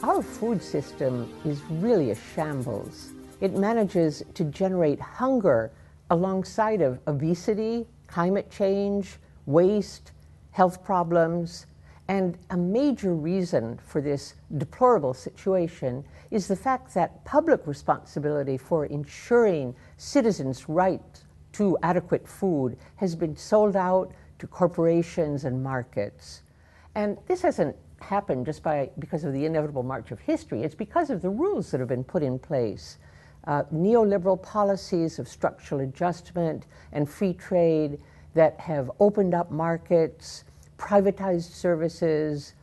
Our food system is really a shambles. It manages to generate hunger alongside of obesity, climate change, waste, health problems, and a major reason for this deplorable situation is the fact that public responsibility for ensuring citizens' right to adequate food has been sold out to corporations and markets. And this hasn't happened just because of the inevitable march of history. It's because of the rules that have been put in place. Neoliberal policies of structural adjustment and free trade that have opened up markets, privatized services,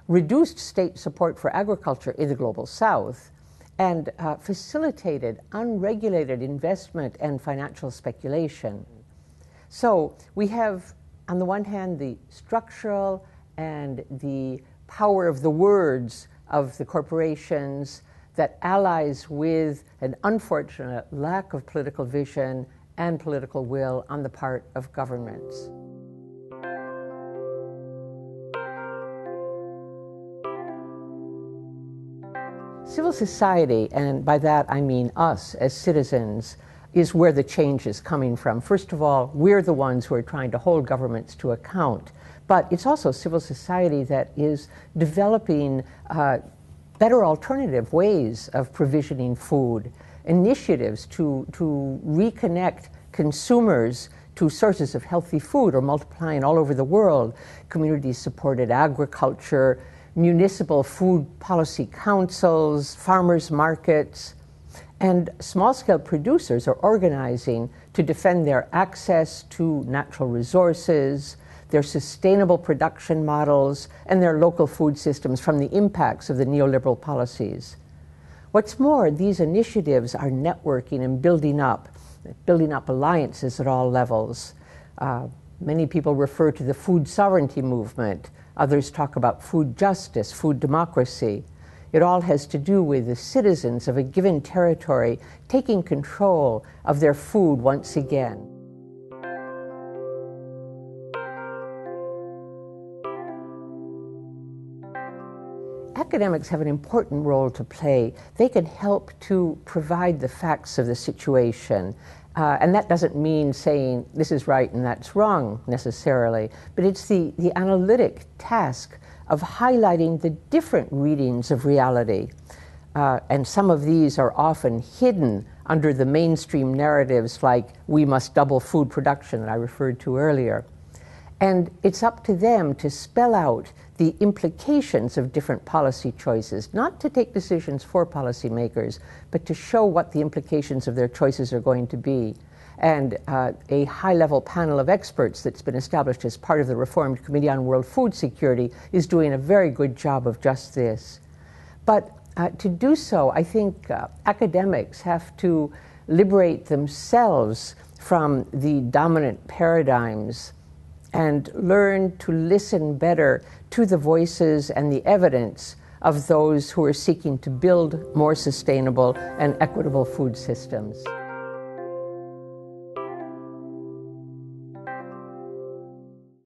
reduced state support for agriculture in the global south, and facilitated unregulated investment and financial speculation. So we have, on the one hand, the structural and the power of the words of the corporations that allies with an unfortunate lack of political vision and political will on the part of governments. Civil society, and by that I mean us as citizens, is where the change is coming from. First of all, we're the ones who are trying to hold governments to account. But it's also civil society that is developing better alternative ways of provisioning food, initiatives to reconnect consumers to sources of healthy food are multiplying all over the world. Community-supported agriculture, municipal food policy councils, farmers markets, and small-scale producers are organizing to defend their access to natural resources, their sustainable production models, and their local food systems from the impacts of the neoliberal policies. What's more, these initiatives are networking and building up alliances at all levels. Many people refer to the food sovereignty movement. Others talk about food justice, food democracy. It all has to do with the citizens of a given territory taking control of their food once again. Academics have an important role to play. They can help to provide the facts of the situation. And that doesn't mean saying this is right and that's wrong necessarily, but it's the analytic task of highlighting the different readings of reality. And some of these are often hidden under the mainstream narratives like we must double food production that I referred to earlier. And it's up to them to spell out the implications of different policy choices, not to take decisions for policymakers, but to show what the implications of their choices are going to be. And a high-level panel of experts that's been established as part of the Reformed Committee on World Food Security is doing a very good job of just this. But to do so, I think academics have to liberate themselves from the dominant paradigms and learn to listen better to the voices and the evidence of those who are seeking to build more sustainable and equitable food systems.